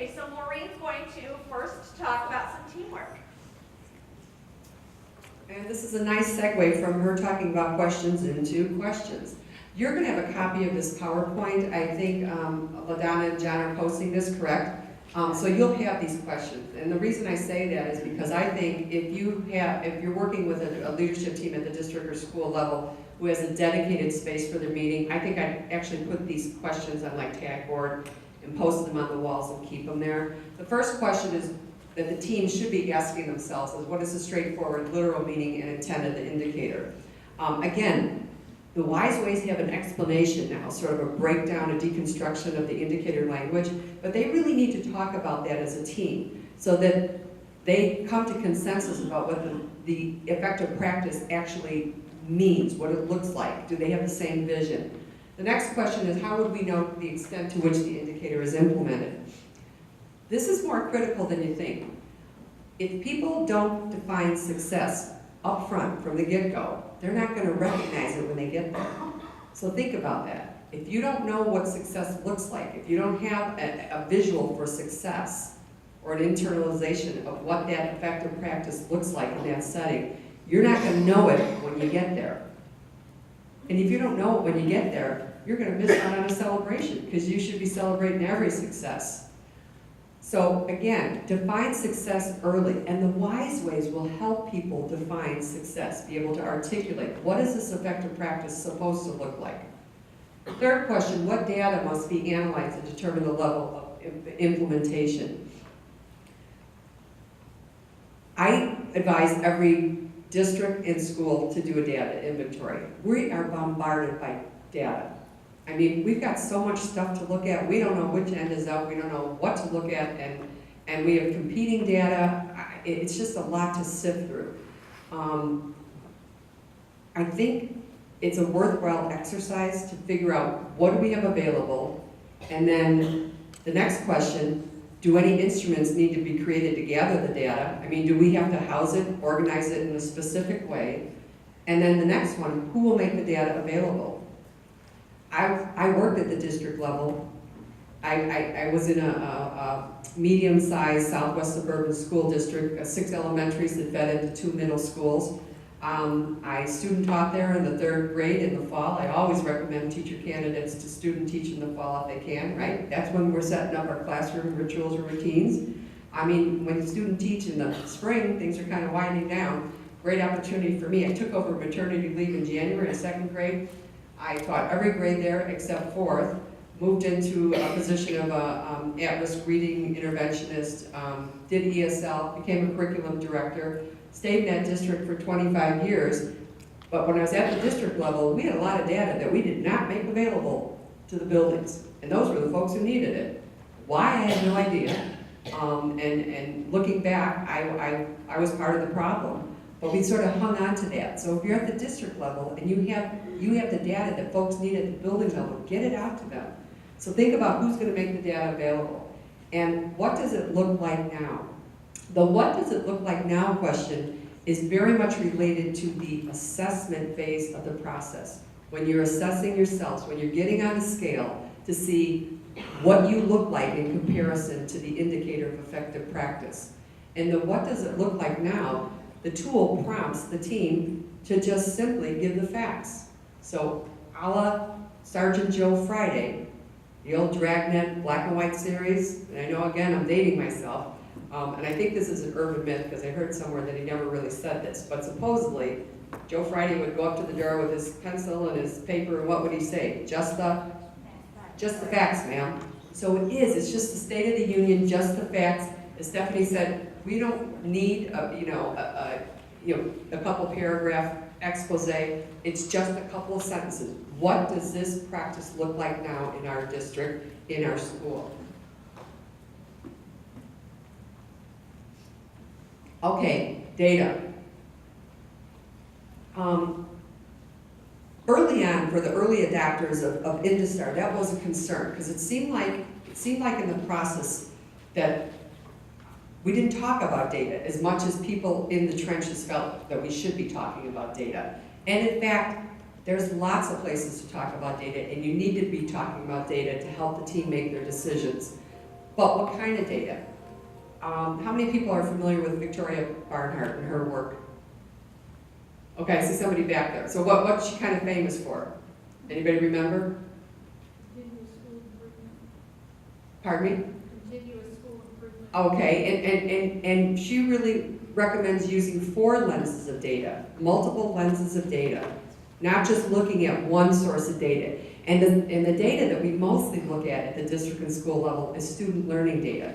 Okay, so Maureen's going to first talk about some teamwork. And this is a nice segue from her talking about questions into questions. You're going to have a copy of this PowerPoint. I think LaDonna and John are posting this, correct? So you'll have these questions. And the reason I say that is because I think if you're working with a leadership team at the district or school level who has a dedicated space for their meeting, I think I'd actually put these questions on like tag board and post them on the walls and keep them there. The first question is that the team should be asking themselves is, what is the straightforward literal meaning and intent of the indicator? Again, the wise ways have an explanation now, sort of a breakdown, a deconstruction of the indicator language, but they really need to talk about that as a team so that they come to consensus about what the effective practice actually means, what it looks like. Do they have the same vision? The next question is, how would we know the extent to which the indicator is implemented? This is more critical than you think. If people don't define success up front from the get-go, they're not going to recognize it when they get there. So think about that. If you don't know what success looks like, if you don't have a visual for success or an internalization of what that effective practice looks like in that setting, you're not going to know it when you get there. And if you don't know it when you get there, you're going to miss out on a celebration because you should be celebrating every success. So again, define success early, and the wise ways will help people define success, be able to articulate what is this effective practice supposed to look like. Third question, what data must be analyzed to determine the level of implementation? I advise every district and school to do a data inventory. We are bombarded by data. I mean, we've got so much stuff to look at. We don't know which end is up. We don't know what to look at, and we have competing data. It's just a lot to sift through. I think it's a worthwhile exercise to figure out what do we have available, and then the next question, do any instruments need to be created to gather the data? I mean, do we have to house it, organize it in a specific way? And then the next one, who will make the data available? I worked at the district level. I was in a medium-sized southwest suburban school district, 6 elementaries that fed into 2 middle schools. I student taught there in the 3rd grade in the fall. I always recommend teacher candidates to student teach in the fall if they can, right? That's when we're setting up our classroom rituals or routines. I mean, when you student teach in the spring, things are kind of winding down. Great opportunity for me. I took over maternity leave in January in 2nd grade. I taught every grade there except 4th, moved into a position of a at-risk reading interventionist, did ESL, became a curriculum director, stayed in that district for 25 years, but when I was at the district level, we had a lot of data that we did not make available to the buildings, and those were the folks who needed it. Why, I had no idea, and looking back, I was part of the problem. But we sort of hung on to that. So if you're at the district level and you have the data that folks need at the building level, get it out to them. So think about who's going to make the data available. And what does it look like now? The what does it look like now question is very much related to the assessment phase of the process. When you're assessing yourselves, when you're getting on a scale to see what you look like in comparison to the indicator of effective practice. And the what does it look like now, the tool prompts the team to just simply give the facts. So, a la Sergeant Joe Friday, the old Dragnet black and white series, and I know again I'm dating myself, and I think this is an urban myth because I heard somewhere that he never really said this, but supposedly Joe Friday would go up to the door with his pencil and his paper, and what would he say? Just the facts, ma'am. So it is, it's just the State of the Union, just the facts. As Stephanie said, we don't need a couple paragraph expose. It's just a couple of sentences. What does this practice look like now in our district, in our school? Okay, data. Early on, for the early adopters of Industar, that was a concern because it seemed like in the process that we didn't talk about data as much as people in the trenches felt that we should be talking about data. And in fact, there's lots of places to talk about data, and you need to be talking about data to help the team make their decisions. but what kind of data? How many people are familiar with Victoria Barnhart and her work? Okay, I see somebody back there. So what's she kind of famous for? Anybody remember? Continuous school improvement. Pardon me? Continuous school improvement. Okay, and she really recommends using 4 lenses of data, multiple lenses of data, not just looking at one source of data. And the data that we mostly look at the district and school level is student learning data.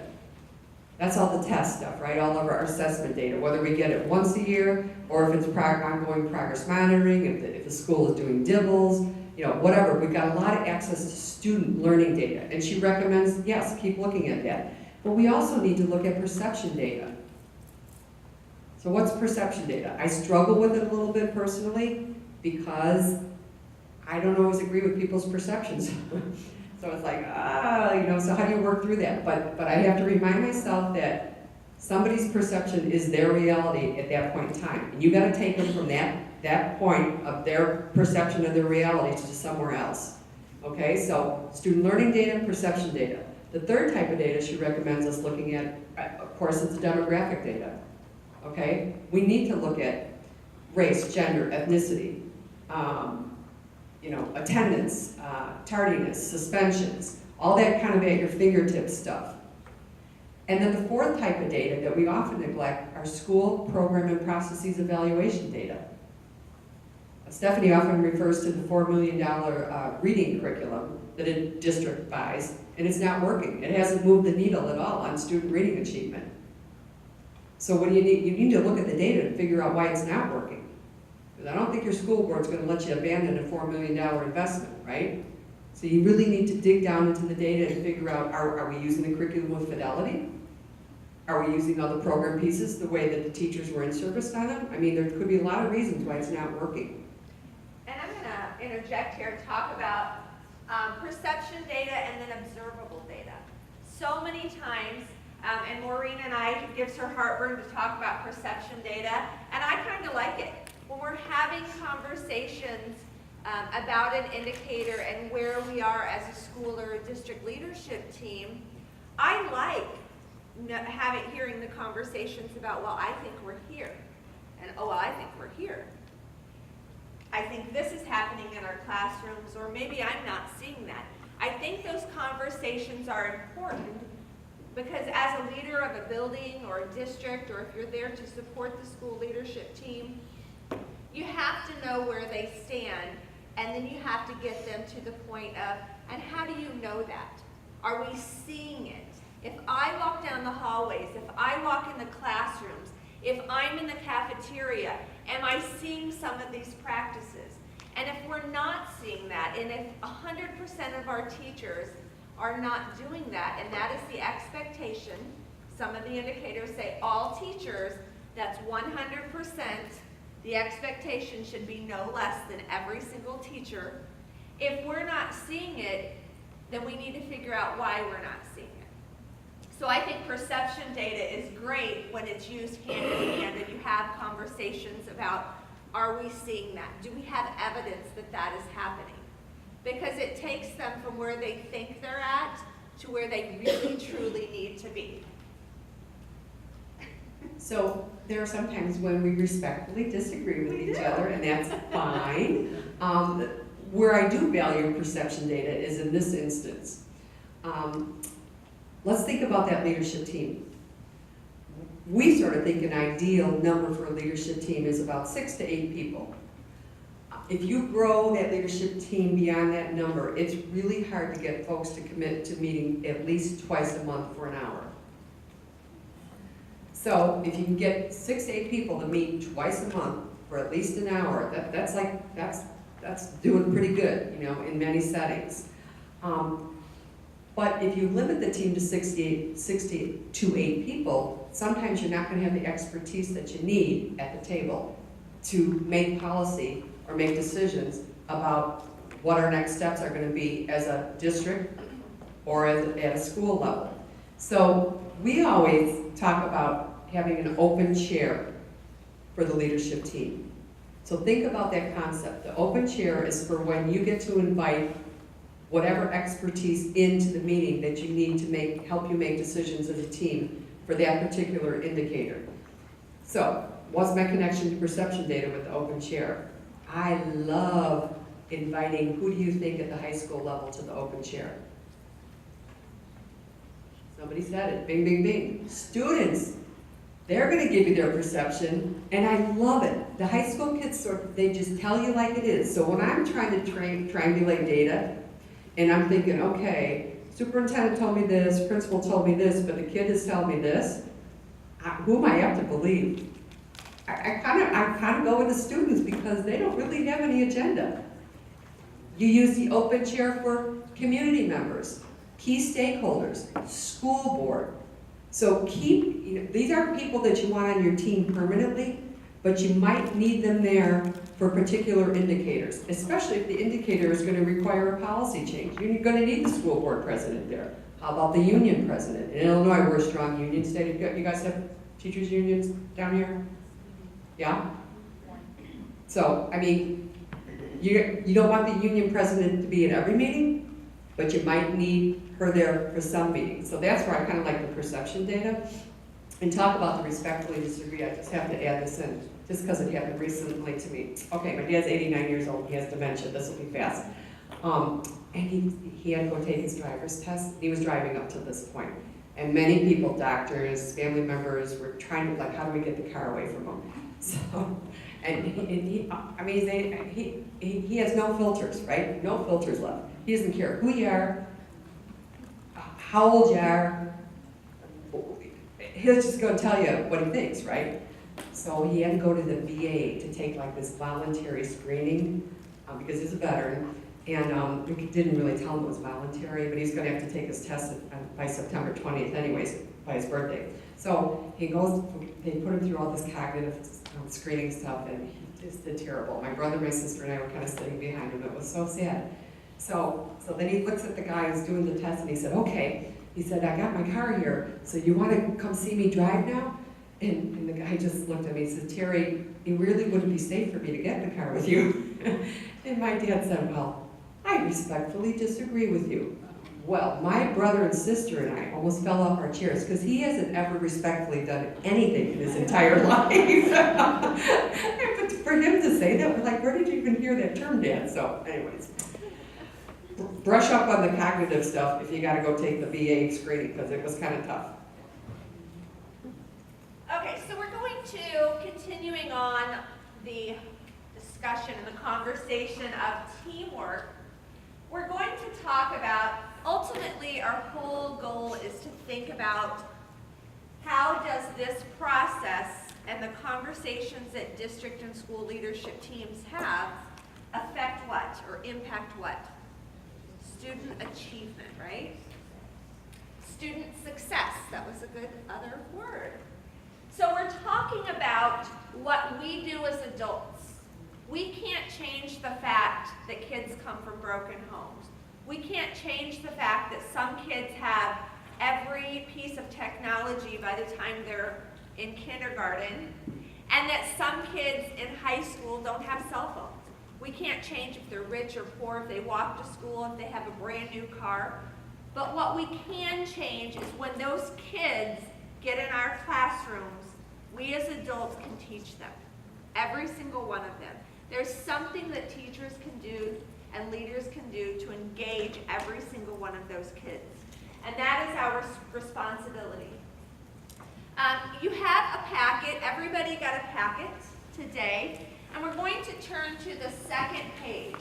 That's all the test stuff, right? All of our assessment data, whether we get it once a year or if it's ongoing progress monitoring, if the school is doing DIBELs, whatever. We've got a lot of access to student learning data. And she recommends, yes, keep looking at that. But we also need to look at perception data. So what's perception data? I struggle with it a little bit personally because I don't always agree with people's perceptions. So it's like, so how do you work through that? But I have to remind myself that somebody's perception is their reality at that point in time. And you gotta take them from that point of their perception of their reality to somewhere else. Okay, so student learning data, perception data. The third type of data she recommends us looking at, of course, it's the demographic data. Okay, we need to look at race, gender, ethnicity, attendance, tardiness, suspensions, all that kind of at your fingertips stuff. And then the fourth type of data that we often neglect are school program and processes evaluation data. Stephanie often refers to the $4 million reading curriculum that a district buys, and it's not working. It hasn't moved the needle at all on student reading achievement. So what do you need? You need to look at the data and figure out why it's not working. Because I don't think your school board's going to let you abandon a $4 million investment, right? So you really need to dig down into the data and figure out, are we using the curriculum with fidelity? Are we using all the program pieces the way that the teachers were in service on them? I mean, there could be a lot of reasons why it's not working. And I'm going to interject here and talk about perception data and then observable data. So many times, and Maureen and I, it gives her heartburn to talk about perception data, and I kind of like it. When we're having conversations about an indicator and where we are as a school or a district leadership team, I like hearing the conversations about, well, I think we're here, and oh, well, I think we're here. I think this is happening in our classrooms, or maybe I'm not seeing that. I think those conversations are important because as a leader of a building or a district, or if you're there to support the school leadership team, you have to know where they stand, and then you have to get them to the point of, and how do you know that? Are we seeing it? If I walk down the hallways, if I walk in the classrooms, if I'm in the cafeteria, am I seeing some of these practices? And if we're not seeing that, and if 100% of our teachers are not doing that, and that is the expectation, some of the indicators say all teachers, that's 100%, the expectation should be no less than every single teacher. If we're not seeing it, then we need to figure out why we're not seeing it. So I think perception data is great when it's used hand in hand and you have conversations about, are we seeing that? Do we have evidence that that is happening? Because it takes them from where they think they're at to where they really truly need to be. So there are some times when we respectfully disagree with each other, and that's fine. Where I do value perception data is in this instance. Let's think about that leadership team. We sort of think an ideal number for a leadership team is about 6 to 8 people. If you grow that leadership team beyond that number, it's really hard to get folks to commit to meeting at least twice a month for an hour. So if you can get 6 to 8 people to meet twice a month for at least an hour, that's doing pretty good, in many settings. But if you limit the team to 60 to 8 people, sometimes you're not going to have the expertise that you need at the table to make policy or make decisions about what our next steps are going to be as a district or at a school level. So we always talk about having an open chair for the leadership team. So think about that concept. The open chair is for when you get to invite whatever expertise into the meeting that you need to help you make decisions as a team for that particular indicator. So, what's my connection to perception data with the open chair? I love inviting, who do you think at the high school level to the open chair? Somebody said it, bing, bing, bing. Students, they're gonna give you their perception, and I love it. The high school kids, they just tell you like it is. So when I'm trying to triangulate data, and I'm thinking, okay, superintendent told me this, principal told me this, but the kid is telling me this, who am I up to believe? I kind of go with the students because they don't really have any agenda. You use the open chair for community members, key stakeholders, school board. So these aren't people that you want on your team permanently, but you might need them there for particular indicators, especially if the indicator is going to require a policy change. You're going to need the school board president there. How about the union president? In Illinois, we're a strong union state. You guys have teachers' unions down here? Yeah? So, I mean, you don't want the union president to be at every meeting, but you might need her there for some meetings. So that's where I kind of like the perception data. And talk about the respectfully disagree, I just have to add this in, just because it happened recently to me. Okay, my dad's 89 years old, he has dementia, this will be fast. And he had to go take his driver's test. He was driving up to this point. And many people, doctors, family members, were trying to, like, how do we get the car away from him? So, and he has no filters, right? No filters left. He doesn't care who you are, how old you are. He'll just go tell you what he thinks, right? So he had to go to the VA to take like this voluntary screening because he's a veteran. And we didn't really tell him it was voluntary, but he's going to have to take his test by September 20th anyways, by his birthday. So he goes, they put him through all this cognitive screening stuff, and he just did terrible. My brother, my sister, and I were kind of sitting behind him. It was so sad. So then he looks at the guy who's doing the test, and he said, okay. He said, I got my car here, so you want to come see me drive now? And the guy just looked at me and said, Terry, it really wouldn't be safe for me to get in the car with you. And my dad said, well, I respectfully disagree with you. Well, my brother and sister and I almost fell off our chairs because he hasn't ever respectfully done anything in his entire life. But for him to say that, we're like, where did you even hear that term, Dad? So anyways, brush up on the cognitive stuff if you got to go take the VA screening because it was kind of tough. Okay, so we're going to continuing on the discussion and the conversation of teamwork. We're going to talk about, ultimately our whole goal is to think about how does this process and the conversations that district and school leadership teams have affect what or impact what? Student achievement, right? Student success, that was a good other word. So we're talking about what we do as adults. We can't change the fact that kids come from broken homes. We can't change the fact that some kids have every piece of technology by the time they're in kindergarten, and that some kids in high school don't have cell phones. We can't change if they're rich or poor, if they walk to school, if they have a brand new car. But what we can change is when those kids get in our classrooms, we as adults can teach them. Every single one of them. There's something that teachers can do and leaders can do to engage every single one of those kids. And that is our responsibility. You have a packet. Everybody got a packet today. And we're going to turn to the second page.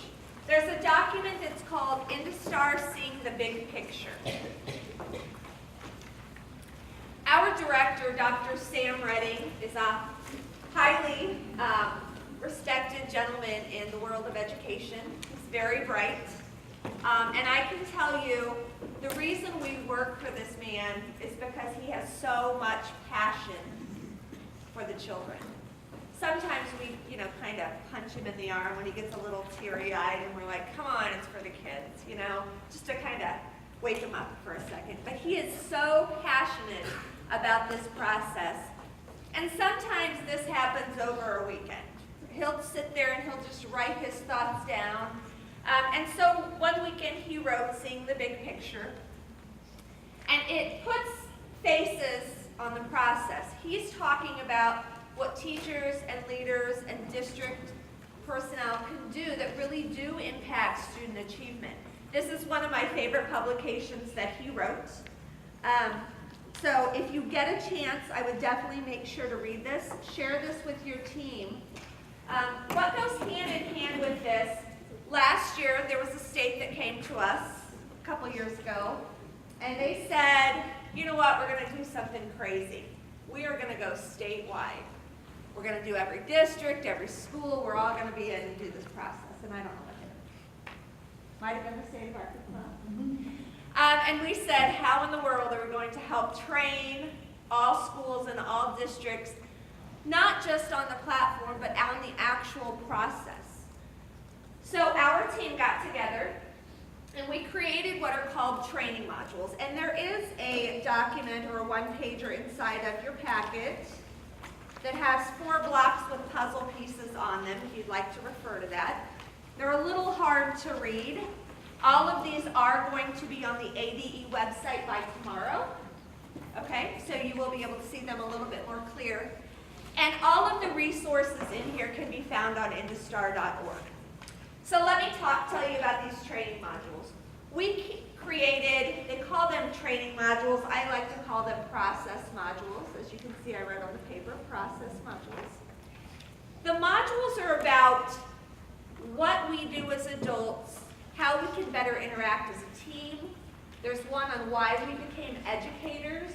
There's a document that's called IndyStar Seeing the Big Picture. Our director, Dr. Sam Redding, is a highly respected gentleman in the world of education. He's very bright. And I can tell you, the reason we work for this man is because he has so much passion for the children. Sometimes we, kind of punch him in the arm when he gets a little teary-eyed and we're like, come on, it's for the kids, just to kind of wake him up for a second. But he is so passionate about this process. And sometimes this happens over a weekend. He'll sit there and he'll just write his thoughts down. And so one weekend he wrote Seeing the Big Picture. And it puts faces on the process. He's talking about what teachers and leaders and district personnel can do that really do impact student achievement. This is one of my favorite publications that he wrote. So if you get a chance, I would definitely make sure to read this. Share this with your team. What goes hand in hand with this, last year there was a state that came to us a couple years ago, and they said, you know what, we're going to do something crazy. We are going to go statewide. We're going to do every district, every school, we're all going to be in and do this process. And I don't know what it is. Might have been the state of Arkansas. And we said, how in the world are we going to help train all schools and all districts, not just on the platform, but on the actual process? So our team got together and we created what are called training modules. And there is a document or a one-pager inside of your packet that has 4 blocks with puzzle pieces on them, if you'd like to refer to that. They're a little hard to read. All of these are going to be on the ADE website by tomorrow. Okay, so you will be able to see them a little bit more clear. And all of the resources in here can be found on industar.org. So let me tell you about these training modules. We created, they call them training modules. I like to call them process modules. As you can see, I wrote on the paper, process modules. The modules are about what we do as adults, how we can better interact as a team. There's one on why we became educators.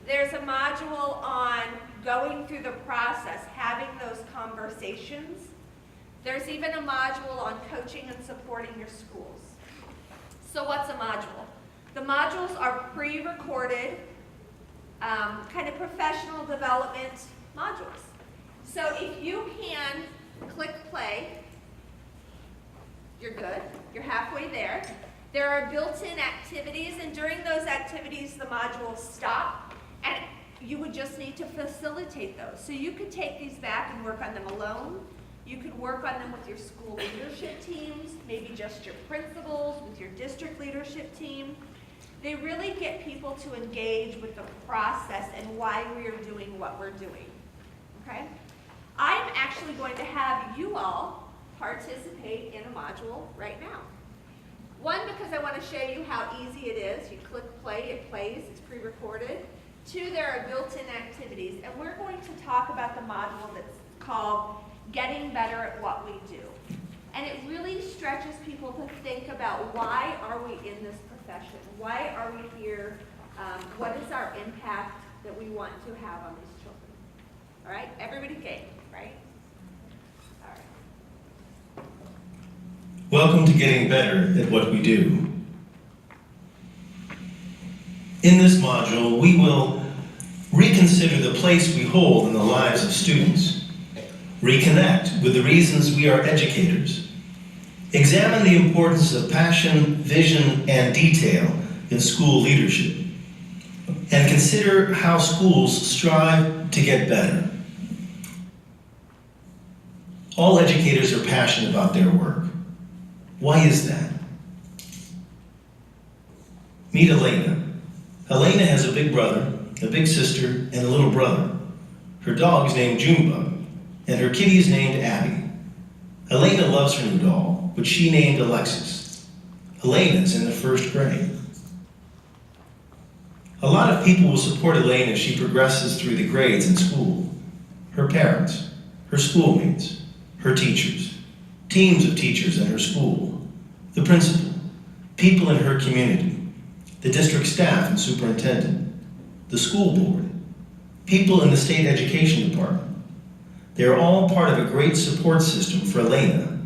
There's a module on going through the process, having those conversations. There's even a module on coaching and supporting your schools. So what's a module? The modules are pre-recorded, kind of professional development modules. So if you can click play, you're good. You're halfway there. There are built-in activities, and during those activities, the modules stop, and you would just need to facilitate those. So you could take these back and work on them alone. You could work on them with your school leadership teams, maybe just your principals, with your district leadership team. They really get people to engage with the process and why we are doing what we're doing, okay? I'm actually going to have you all participate in a module right now. One, because I want to show you how easy it is. You click play, it plays, it's pre-recorded. 2, there are built-in activities, and we're going to talk about the module that's called Getting Better at What We Do. And it really stretches people to think about, why are we in this profession? Why are we here? What is our impact that we want to have on these children? All right, everybody game, right? All right. Welcome to Getting Better at What We Do. In this module, we will reconsider the place we hold in the lives of students, reconnect with the reasons we are educators, examine the importance of passion, vision, and detail in school leadership, and consider how schools strive to get better. All educators are passionate about their work. Why is that? Meet Elena. Elena has a big brother, a big sister, and a little brother. Her dog is named Junebug, and her kitty is named Abby. Elena loves her new doll, which she named Alexis. Elena is in the 1st grade. A lot of people will support Elena as she progresses through the grades in school. Her parents, her schoolmates, her teachers, teams of teachers in her school, the principal, people in her community, the district staff and superintendent, the school board, people in the state education department. They are all part of a great support system for Elena.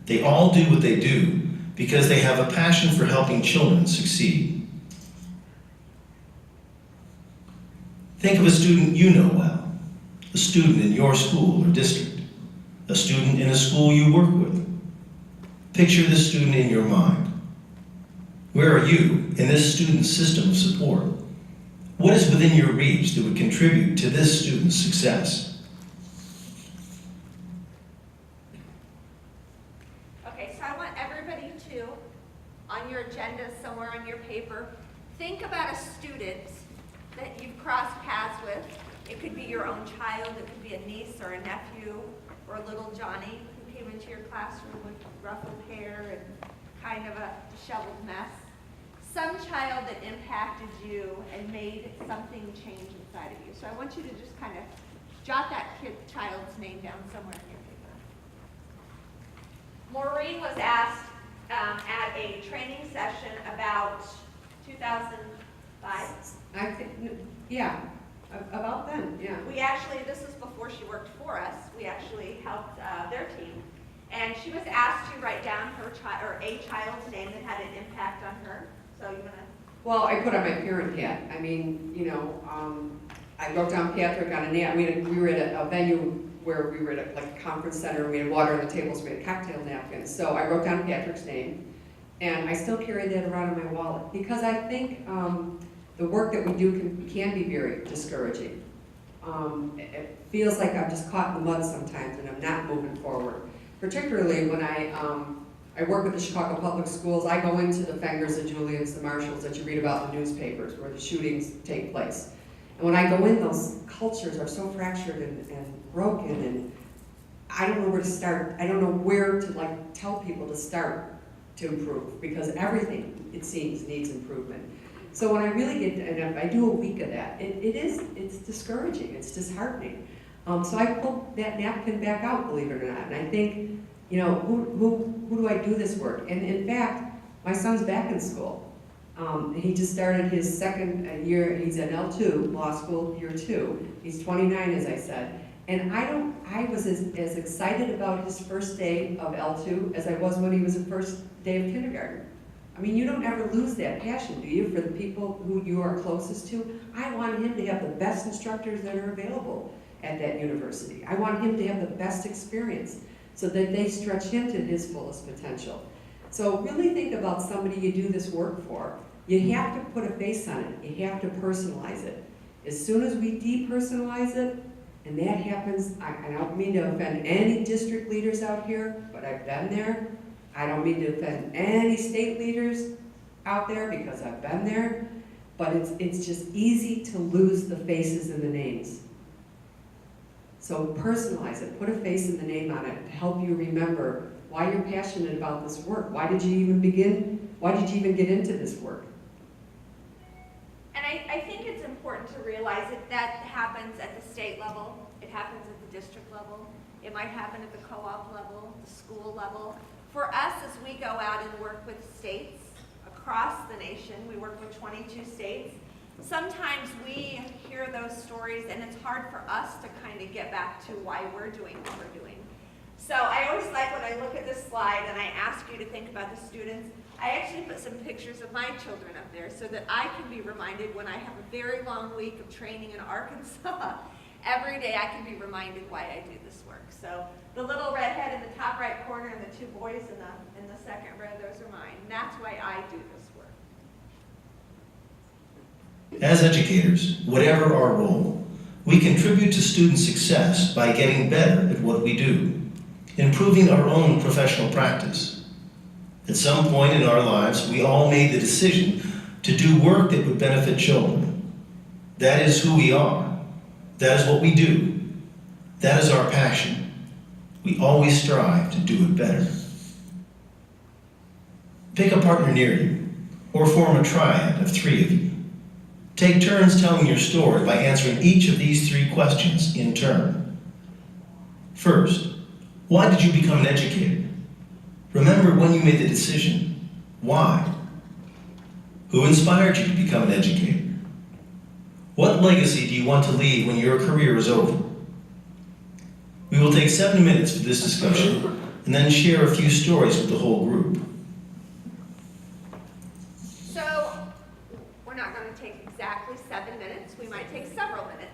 They all do what they do because they have a passion for helping children succeed. Think of a student you know well, a student in your school or district, a student in a school you work with. Picture this student in your mind. Where are you in this student's system of support? What is within your reach that would contribute to this student's success? Okay, so I want everybody could be your own child, it could be a niece or a nephew, or a little Johnny who came into your classroom with ruffled hair and kind of a disheveled mess. Some child that impacted you and made something change inside of you. So I want you to just kind of jot that child's name down somewhere in your paper. Maureen was asked at a training session about 2005. I think, yeah, about then, yeah. We actually, this was before she worked for us, we actually helped their team. And she was asked to write down her child, or a child's name that had an impact on her. So you wanna? Well, I put on my parent hat. I mean, you know, I wrote down Patrick on a nap. We were at a venue where we were at like a conference center, and we had water on the tables, we had cocktail napkins. So I wrote down Patrick's name, and I still carry that around in my wallet because I think the work that we do can be very discouraging. It feels like I'm just caught in the mud sometimes, and I'm not moving forward. Particularly when I work with the Chicago Public Schools. I go into the Fengers, the Julians, the Marshalls that you read about in the newspapers where the shootings take place. And when I go in, those cultures are so fractured and broken, and I don't know where to start. I don't know where to like tell people to start to improve, because everything, it seems, needs improvement. So when I really get, and if I do a week of that, it's discouraging, it's disheartening. So I pulled that napkin back out, believe it or not, and I think, you know, who do I do this work? And in fact, my son's back in school. He just started his second year, he's at L2, law school, year 2. He's 29, as I said. And I was as excited about his first day of L2 as I was when he was the first day of kindergarten. I mean, you don't ever lose that passion, do you, for the people who you are closest to? I want him to have the best instructors that are available at that university. I want him to have the best experience so that they stretch him to his fullest potential. So really think about somebody you do this work for. You have to put a face on it. You have to personalize it. As soon as we depersonalize it, and that happens, I don't mean to offend any district leaders out here, but I've been there. I don't mean to offend any state leaders out there because I've been there, but it's just easy to lose the faces and the names. So personalize it, put a face and the name on it to help you remember why you're passionate about this work. Why did you even begin? Why did you even get into this work? And I think it's important to realize that that happens at the state level, it happens at the district level, it might happen at the co-op level, the school level. For us, as we go out and work with states across the nation, we work with 22 states, sometimes we hear those stories and it's hard for us to kind of get back to why we're doing what we're doing. So I always like when I look at this slide and I ask you to think about the students, I actually put some pictures of my children up there so that I can be reminded when I have a very long week of training in Arkansas. Every day I can be reminded why I do this work. So the little redhead in the top right corner and the two boys in the second row, those are mine. And that's why I do this work. As educators, whatever our role, we contribute to student success by getting better at what we do, improving our own professional practice. At some point in our lives, we all made the decision to do work that would benefit children. That is who we are. That is what we do. That is our passion. We always strive to do it better. Pick a partner near you, or form a triad of 3 of you. Take turns telling your story by answering each of these 3 questions in turn. First, why did you become an educator? Remember when you made the decision. Why? Who inspired you to become an educator? What legacy do you want to leave when your career is over? We will take 7 minutes for this discussion and then share a few stories with the whole group. So we're not going to take exactly 7 minutes. We might take several minutes.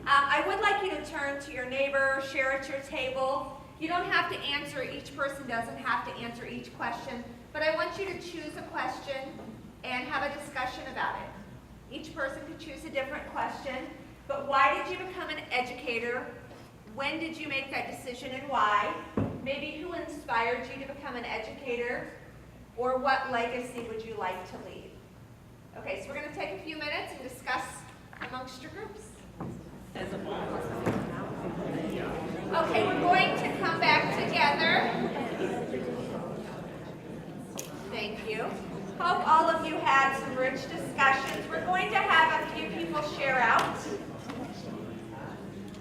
I would like you to turn to your neighbor, share at your table. You don't have to answer, each person doesn't have to answer each question, but I want you to choose a question and have a discussion about it. Each person could choose a different question, but why did you become an educator? When did you make that decision and why? Maybe who inspired you to become an educator? Or what legacy would you like to leave? Okay, so we're going to take a few minutes and discuss amongst your groups. Okay, we're going to come back together. Thank you. Hope all of you had some rich discussions. We're going to have a few people share out.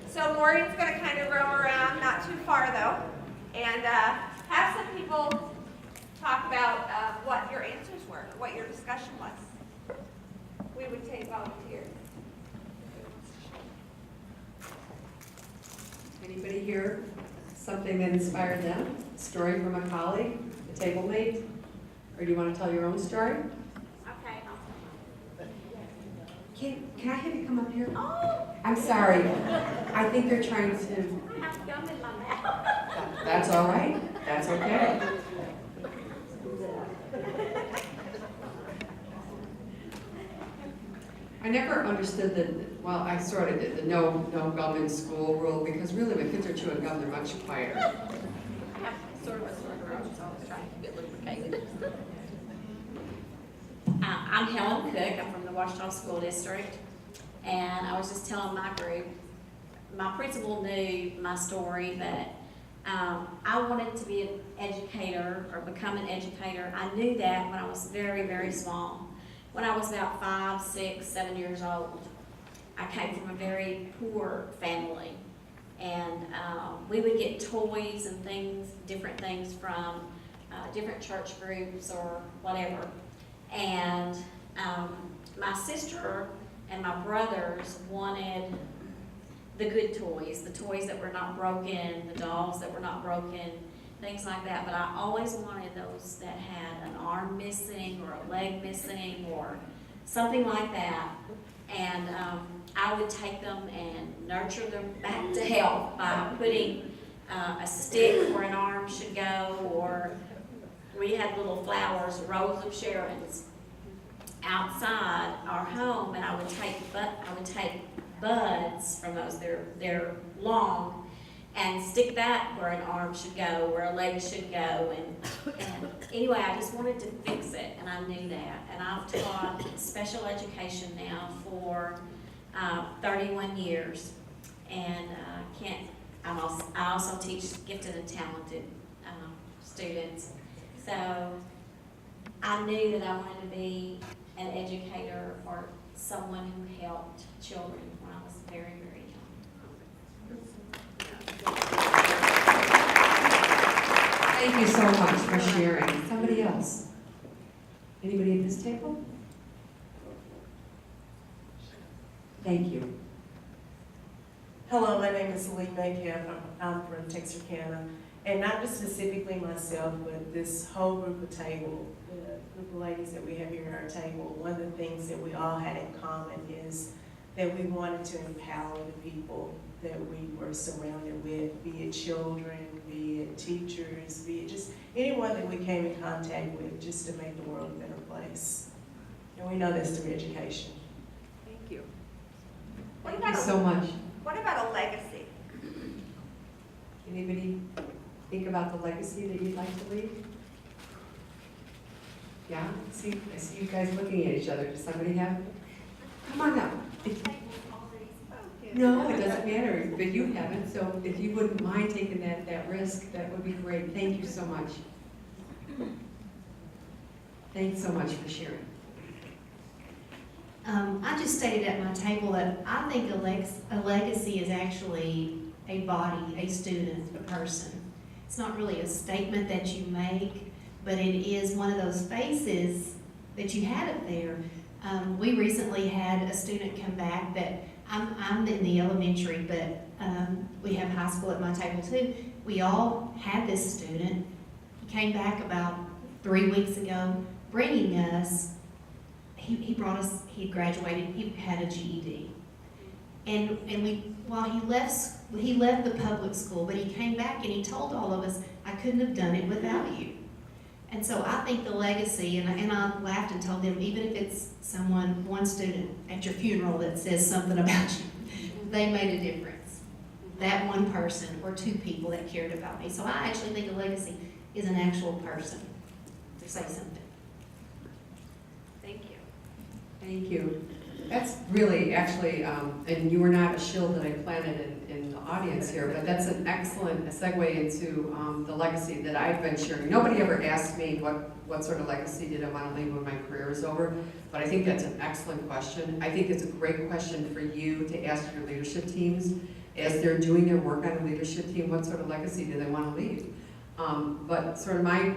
So Maureen's going to kind of roam around, not too far though, and have some people talk about what your answers were, what your discussion was. We would take volunteers. Anybody here, something that inspired them? A story from a colleague, a table mate? Or do you want to tell your own story? Okay. Can I have you come up here? Oh, I'm sorry. I think they're trying to, I have gum in my mouth. that's all right. That's okay. I never understood well, I sort of did, the no gum in school rule, because really when kids are chewing gum, they're much quieter. I have sort of a sore throat, so I was trying to get lubricated. I'm Helen Cook. I'm from the Washita School District, and I was just telling my group, my principal knew my story, that I wanted to be an educator or become an educator. I knew that when I was very, very small. When I was about 5, 6, 7 years old, I came from a very poor family, and we would get toys and things, different things from different church groups or whatever. And my sister and my brothers wanted the good toys, the toys that were not broken, the dolls that were not broken, things like that. But I always wanted those that had an arm missing or a leg missing or something like that. And I would take them and nurture them back to health by putting a stick where an arm should go, or we had little flowers, rows of Sharons, outside our home, and I would take buds from those. They're long, and stick that where an arm should go, where a leg should go, and anyway, I just wanted to fix it, and I knew that. And I've taught special education now for 31 years, and I also teach gifted and talented students. So I knew that I wanted to be an educator or someone who helped children when I was very, very young. Thank you so much for sharing. Somebody else? Anybody at this table? Thank you. Hello, my name is Lee Maycamp. I'm from Texarkana. And not just specifically myself, but this whole group of table, the group of ladies that we have here at our table, one of the things that we all had in common is that we wanted to empower the people that we were surrounded with, be it children, be it teachers, be it just anyone that we came in contact with, just to make the world a better place. And we know that's through education. Thank you. Thank you so much. What about a legacy? Anybody think about the legacy that you'd like to leave? Yeah, I see you guys looking at each other. Does somebody have? Come on up. No, it doesn't matter, but you haven't, so if you wouldn't mind taking that risk, that would be great. Thank you so much. Thanks so much for sharing. I just stated at my table that I think a legacy is actually a body, a student, a person. It's not really a statement that you make, but it is one of those faces that you had up there. We recently had a student come back that, I'm in the elementary, but we have high school at my table too. We all had this student. He came back about 3 weeks ago, bringing us, he brought us, he graduated, he had a GED. And while he left the public school, but he came back and he told all of us, I couldn't have done it without you. And so I think the legacy, and I laughed and told them, even if it's one student at your funeral that says something about you, they made a difference. That one person or two people that cared about me. So I actually think a legacy is an actual person to say something. Thank you. Thank you. That's really, actually, and you were not a shield that I planted in the audience here, but that's an excellent segue into the legacy that I've been sharing. Nobody ever asked me what sort of legacy did I want to leave when my career is over, but I think that's an excellent question. I think it's a great question for you to ask your leadership teams as they're doing their work on a leadership team, what sort of legacy do they want to leave? But sort of my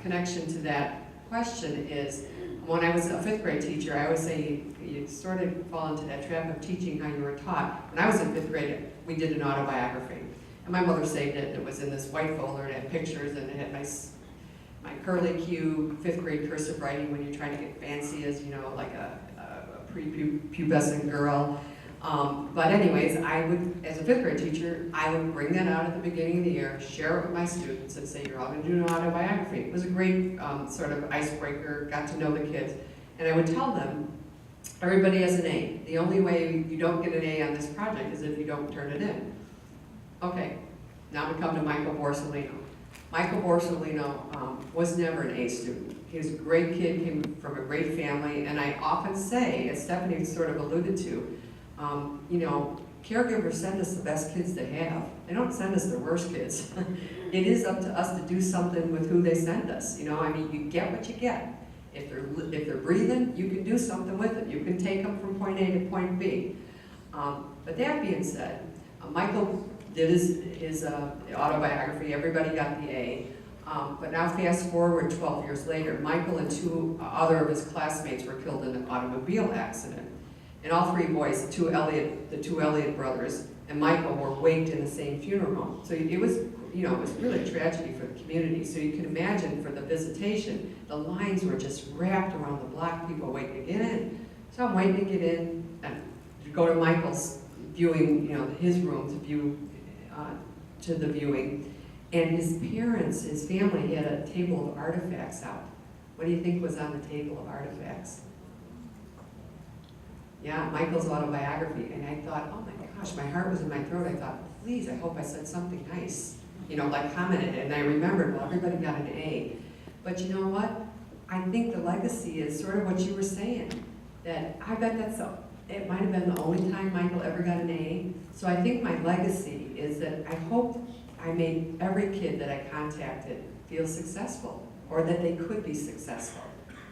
connection to that question is, when I was a 5th grade teacher, I always say you sort of fall into that trap of teaching how you were taught. When I was in 5th grade, we did an autobiography. And my mother saved it. It was in this white folder, and it had pictures, and it had my curly Q 5th grade cursive writing when you're trying to get fancy as, you know, like a prepubescent girl. But anyways, I would, as a 5th grade teacher, I would bring that out at the beginning of the year, share it with my students, and say, you're all going to do an autobiography. It was a great sort of icebreaker, got to know the kids. And I would tell them, everybody has an A. The only way you don't get an A on this project is if you don't turn it in. Okay, now we come to Michael Borsellino. Michael Borsellino was never an A student. He was a great kid, came from a great family, and I often say, as Stephanie sort of alluded to, you know, caregivers send us the best kids they have. They don't send us the worst kids. It is up to us to do something with who they send us. You know, I mean, you get what you get. If they're breathing, you can do something with it. You can take them from point A to point B. But that being said, Michael did his autobiography. Everybody got the A. But now fast forward 12 years later, Michael and 2 other of his classmates were killed in an automobile accident. And all 3 boys, the two Elliott brothers, and Michael were waked in the same funeral home. So it was, you know, it was really a tragedy for the community. So you can imagine for the visitation, the lines were just wrapped around the block, people waiting to get in. So I'm waiting to get in and to go to Michael's viewing, you know, his room to view, to the viewing. And his parents, his family, had a table of artifacts out. What do you think was on the table of artifacts? Yeah, Michael's autobiography. And I thought, oh my gosh, my heart was in my throat. I thought, please, I hope I said something nice. You know, like commented. And I remembered, well, everybody got an A. But you know what? I think the legacy is sort of what you were saying. That I bet it might have been the only time Michael ever got an A. So I think my legacy is that I hope I made every kid that I contacted feel successful, or that they could be successful,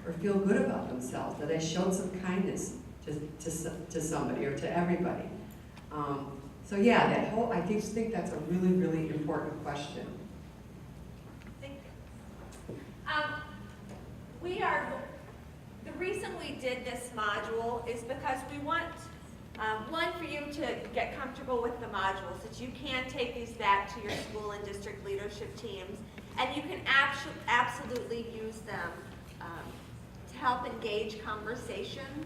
or feel good about themselves, that I showed some kindness to somebody or to everybody. So yeah, that whole, I just think that's a really, really important question. Thank you. The reason we did this module is because we want, one, for you to get comfortable with the modules, that you can take these back to your school and district leadership teams, and you can absolutely use them to help engage conversations.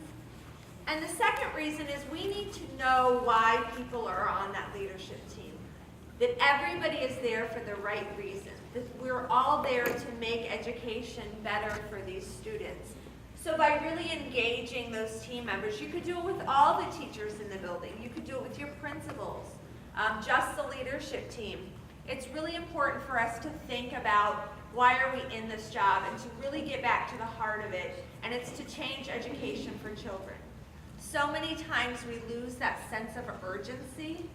And the second reason is we need to know why people are on that leadership team. That everybody is there for the right reason. That we're all there to make education better for these students. So by really engaging those team members, you could do it with all the teachers in the building. You could do it with your principals, just the leadership team. It's really important for us to think about why are we in this job and to really get back to the heart of it. And it's to change education for children. So many times we lose that sense of urgency,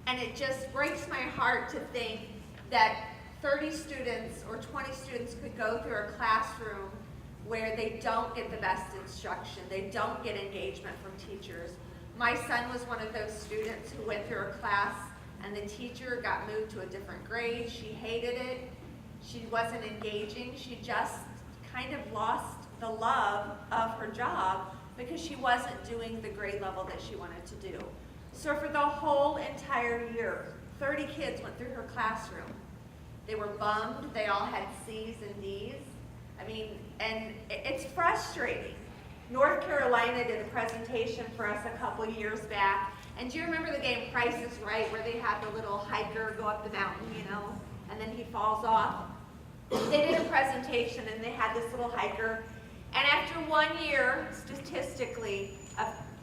and it just breaks my heart to think that 30 students or 20 students could go through a classroom where they don't get the best instruction, they don't get engagement from teachers. My son was one of those students who went through a class and the teacher got moved to a different grade. She hated it, she wasn't engaging, she just kind of lost the love of her job because she wasn't doing the grade level that she wanted to do. So for the whole entire year, 30 kids went through her classroom. They were bummed, they all had C's and D's. I mean, and it's frustrating. North Carolina did a presentation for us a couple years back, and do you remember the game Price is Right, where they had the little hiker go up the mountain, you know, and then he falls off? They did a presentation and they had this little hiker, and after 1 year, statistically,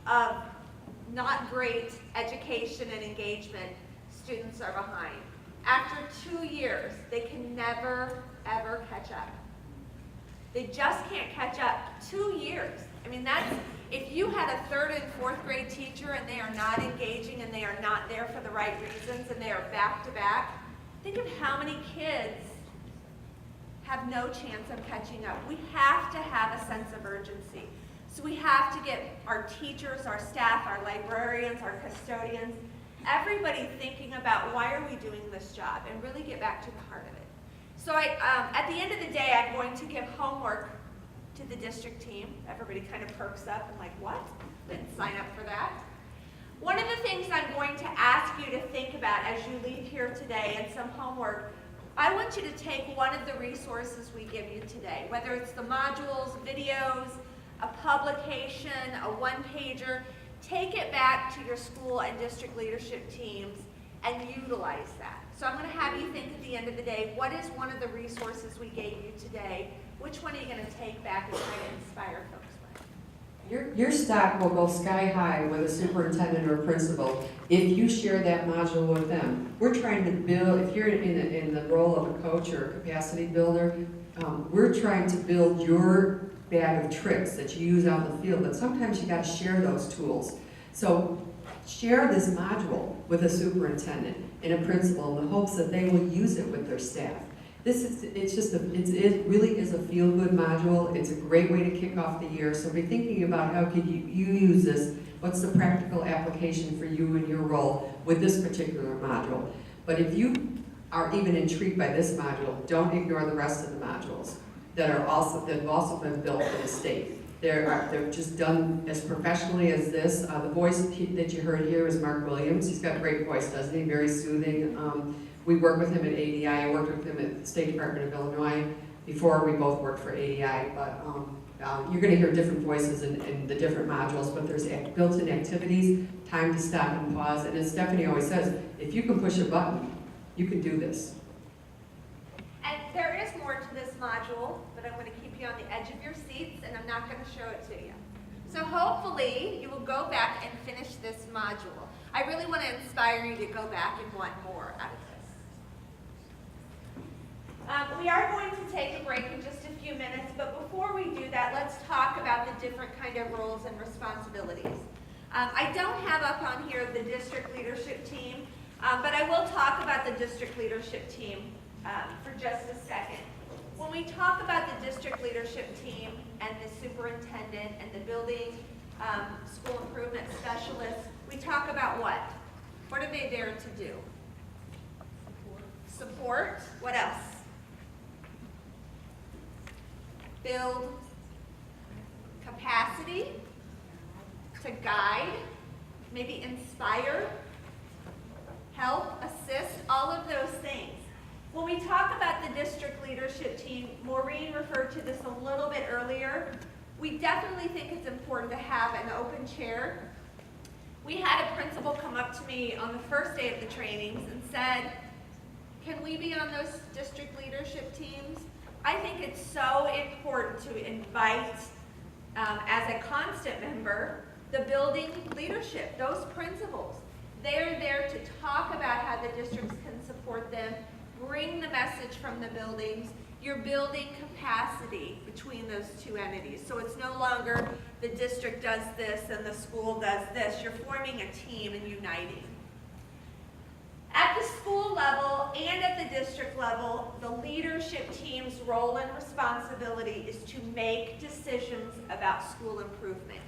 of not great education and engagement, students are behind. After 2 years, they can never, ever catch up. They just can't catch up. 2 years. I mean, If you had a 3rd and 4th grade teacher and they are not engaging and they are not there for the right reasons and they are back to back, think of how many kids have no chance of catching up. We have to have a sense of urgency. So we have to get our teachers, our staff, our librarians, our custodians, everybody thinking about why are we doing this job and really get back to the heart of it. So at the end of the day, I'm going to give homework to the district team. Everybody kind of perks up and like, what? Didn't sign up for that. One of the things I'm going to ask you to think about as you leave here today and some homework, I want you to take one of the resources we give you today, whether it's the modules, videos, a publication, a one-pager, take it back to your school and district leadership teams and utilize that. So I'm going to have you think at the end of the day, what is one of the resources we gave you today? Which one are you going to take back and try to inspire folks with? Your stock will go sky high with a superintendent or principal if you share that module with them. We're trying to build, if you're in the role of a coach or a capacity builder, we're trying to build your bag of tricks that you use out in the field, but sometimes you got to share those tools. So share this module with a superintendent and a principal in the hopes that they will use it with their staff. It really is a feel-good module. It's a great way to kick off the year. So be thinking about how could you use this, what's the practical application for you and your role with this particular module. But if you are even intrigued by this module, don't ignore the rest of the modules that have also been built for the state. They're just done as professionally as this. The voice that you heard here is Mark Williams. He's got a great voice, doesn't he? Very soothing. We work with him at ADI. I worked with him at the State Department of Illinois before we both worked for ADI. But you're going to hear different voices in the different modules, but there's built-in activities, time to stop and pause. And as Stephanie always says, if you can push a button, you can do this. And there is more to this module, but I'm going to keep you on the edge of your seats, and I'm not going to show it to you. So hopefully you will go back and finish this module. I really want to inspire you to go back and want more out of this. We are going to take a break in just a few minutes, but before we do that, let's talk about the different kind of roles and responsibilities. I don't have up on here the district leadership team, but I will talk about the district leadership team for just a second. When we talk about the district leadership team and the superintendent and the building school improvement specialists, we talk about what? What are they there to do? Support. What else? Build capacity, to guide, maybe inspire, help, assist, all of those things. When we talk about the district leadership team, Maureen referred to this a little bit earlier. We definitely think it's important to have an open chair. We had a principal come up to me on the first day of the trainings and said, can we be on those district leadership teams? I think it's so important to invite, as a constant member, the building leadership, those principals. They're there to talk about how the districts can support them, bring the message from the buildings. You're building capacity between those two entities. So it's no longer the district does this and the school does this. You're forming a team and uniting. At the school level and at the district level, the leadership team's role and responsibility is to make decisions about school improvement.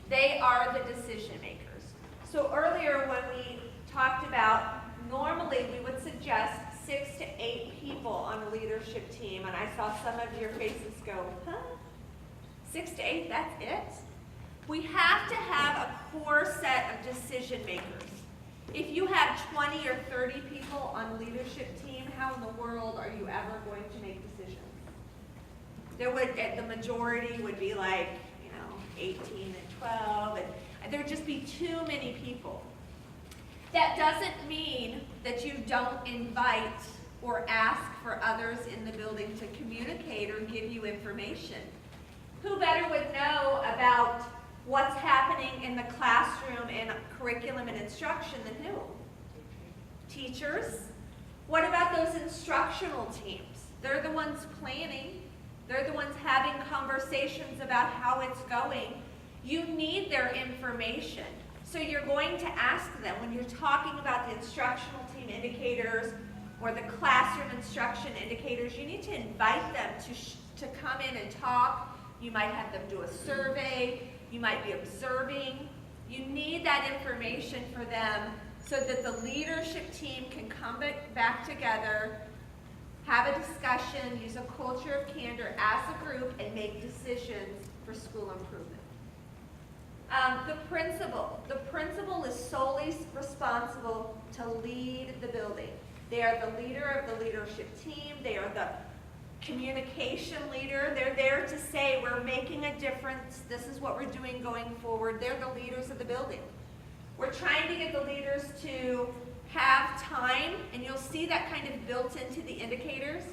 They are the decision makers. So earlier when we talked about, normally we would suggest 6 to 8 people on a leadership team, and I saw some of your faces go, huh? 6 to 8, that's it? We have to have a core set of decision makers. If you have 20 or 30 people on a leadership team, how in the world are you ever going to make decisions? The majority would be like, 18 and 12, and there'd just be too many people. That doesn't mean that you don't invite or ask for others in the building to communicate or give you information. Who better would know about what's happening in the classroom and curriculum and instruction than who? Teachers. What about those instructional teams? They're the ones planning. They're the ones having conversations about how it's going. You need their information. So you're going to ask them, when you're talking about the instructional team indicators or the classroom instruction indicators, you need to invite them to come in and talk. You might have them do a survey. You might be observing. You need that information for them so that the leadership team can come back together, have a discussion, use a culture of candor as a group, and make decisions for school improvement. The principal is solely responsible to lead the building. They are the leader of the leadership team. They are the communication leader. They're there to say, we're making a difference. This is what we're doing going forward. They're the leaders of the building. We're trying to get the leaders to have time, and you'll see that kind of built into the indicators.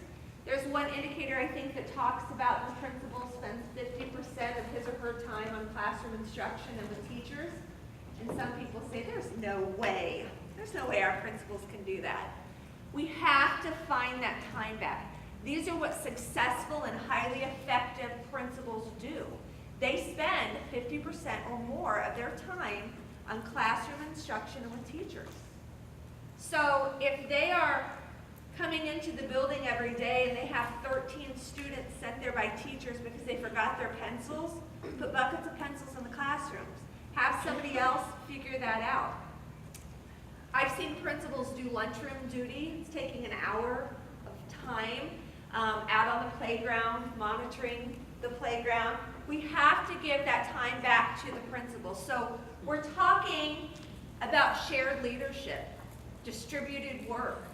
There's one indicator, I think, that talks about the principal spends 50% of his or her time on classroom instruction and with teachers. And some people say, there's no way our principals can do that. We have to find that time back. These are what successful and highly effective principals do. They spend 50% or more of their time on classroom instruction and with teachers. So if they are coming into the building every day and they have 13 students sent there by teachers because they forgot their pencils, put buckets of pencils in the classrooms. Have somebody else figure that out. I've seen principals do lunchroom duty. It's taking an hour of time out on the playground, monitoring the playground. We have to give that time back to the principal. So we're talking about shared leadership, distributed work.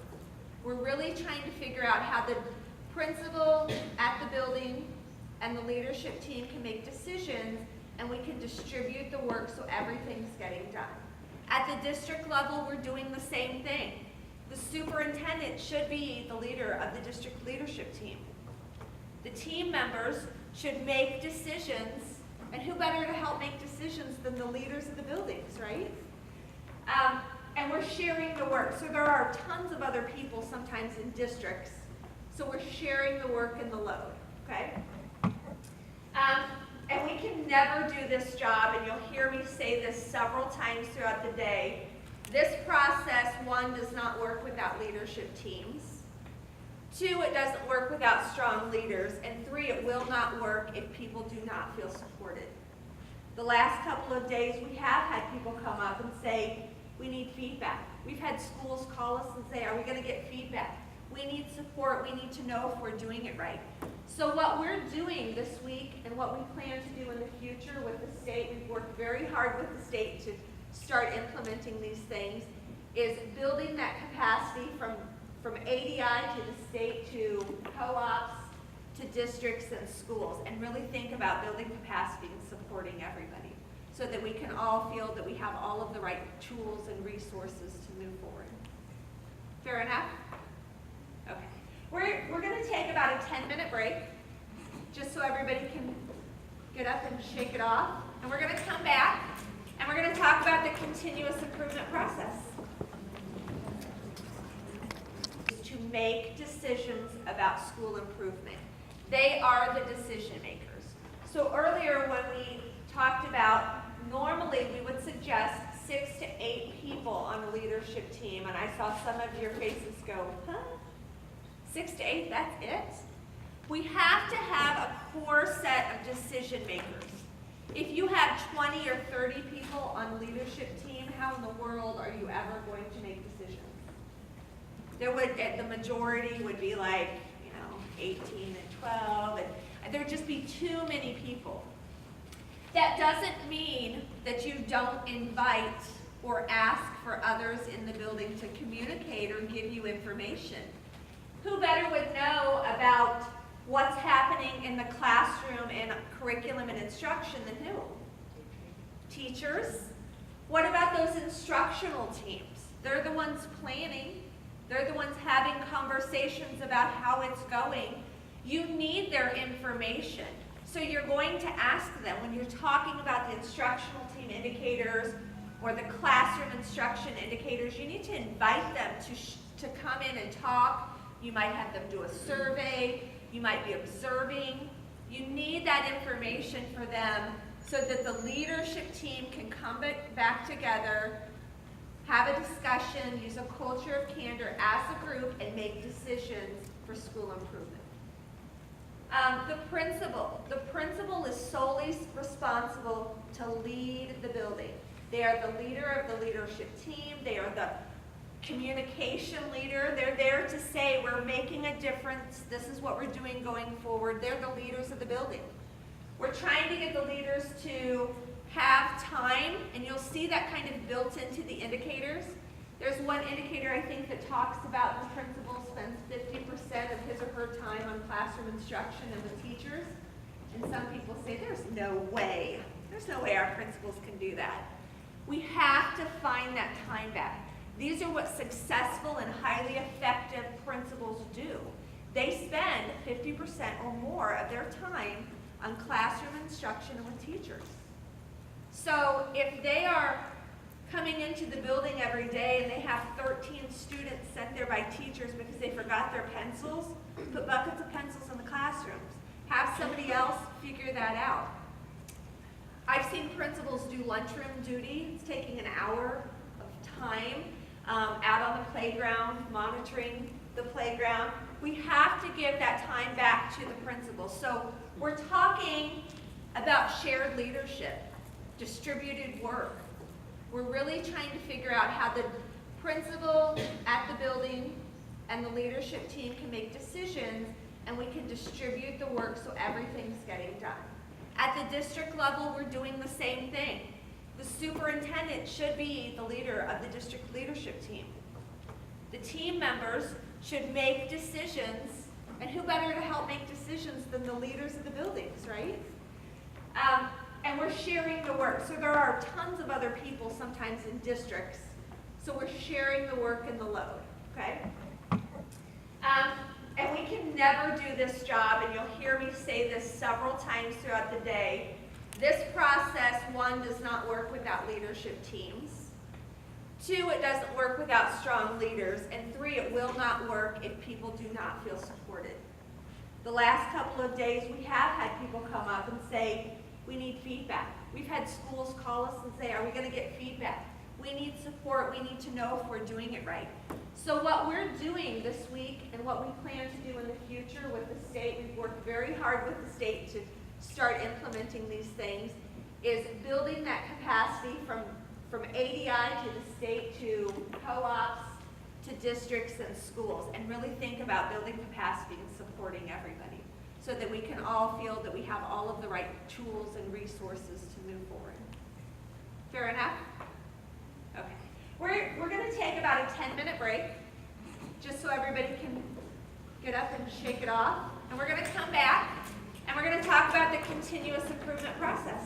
We're really trying to figure out how the principal at the building and the leadership team can make decisions, and we can distribute the work so everything's getting done. At the district level, we're doing the same thing. The superintendent should be the leader of the district leadership team. The team members should make decisions, and who better to help make decisions than the leaders of the buildings, right? And we're sharing the work. So there are tons of other people sometimes in districts. So we're sharing the work and the load, okay? And we can never do this job, and you'll hear me say this several times throughout the day. This process, one, does not work without leadership teams. Two, it doesn't work without strong leaders. And three, it will not work if people do not feel supported. The last couple of days, we have had people come up and say, we need feedback. We've had schools call us and say, are we going to get feedback? We need support. We need to know if we're doing it right. So what we're doing this week and what we plan to do in the future with the state, we've worked very hard with the state to start implementing these things, is building that capacity from ADI to the state to co-ops to districts and schools, and really think about building capacity and supporting everybody so that we can all feel that we have all of the right tools and resources to move forward. Fair enough? Okay. We're going to take about a 10-minute break just so everybody can get up and shake it off. And we're going to come back and we're going to talk about the continuous improvement process. To make decisions about school improvement. They are the decision makers. So earlier when we talked about, normally we would suggest 6 to 8 people on a leadership team, and I saw some of your faces go, huh? 6 to 8, that's it? We have to have a core set of decision makers. If you have 20 or 30 people on a leadership team, how in the world are you ever going to make decisions? The majority would be like, 18 and 12, and there'd just be too many people. That doesn't mean that you don't invite or ask for others in the building to communicate or give you information. Who better would know about what's happening in the classroom and curriculum and instruction than who? Teachers. What about those instructional teams? They're the ones planning. They're the ones having conversations about how it's going. You need their information. So you're going to ask them, when you're talking about the instructional team indicators or the classroom instruction indicators, you need to invite them to come in and talk. You might have them do a survey. You might be observing. You need that information for them so that the leadership team can come back together, have a discussion, use a culture of candor as a group, and make decisions for school improvement. The principal is solely responsible to lead the building. They are the leader of the leadership team. They are the communication leader. They're there to say, we're making a difference. This is what we're doing going forward. They're the leaders of the building. We're trying to get the leaders to have time, and you'll see that kind of built into the indicators. There's one indicator, I think, that talks about the principal spends 50% of his or her time on classroom instruction and with teachers. And some people say, there's no way our principals can do that. We have to find that time back. These are what successful and highly effective principals do. They spend 50% or more of their time on classroom instruction and with teachers. So if they are coming into the building every day and they have 13 students sent there by teachers because they forgot their pencils, put buckets of pencils in the classrooms. Have somebody else figure that out. I've seen principals do lunchroom duty. It's taking an hour of time out on the playground, monitoring the playground. We have to give that time back to the principal. So we're talking about shared leadership, distributed work. We're really trying to figure out how the principal at the building and the leadership team can make decisions, and we can distribute the work so everything's getting done. At the district level, we're doing the same thing. The superintendent should be the leader of the district leadership team. The team members should make decisions, and who better to help make decisions than the leaders of the buildings, right? And we're sharing the work. So there are tons of other people sometimes in districts. So we're sharing the work and the load, okay? And we can never do this job, and you'll hear me say this several times throughout the day. This process, one, does not work without leadership teams. Two, it doesn't work without strong leaders. And three, it will not work if people do not feel supported. The last couple of days, we have had people come up and say, we need feedback. We've had schools call us and say, are we going to get feedback? We need support. We need to know if we're doing it right. So what we're doing this week and what we plan to do in the future with the state, we've worked very hard with the state to start implementing these things, is building that capacity from ADI to the state to co-ops to districts and schools, and really think about building capacity and supporting everybody so that we can all feel that we have all of the right tools and resources to move forward. Fair enough? Okay. We're going to take about a 10-minute break just so everybody can get up and shake it off. And we're going to come back and we're going to talk about the continuous improvement process.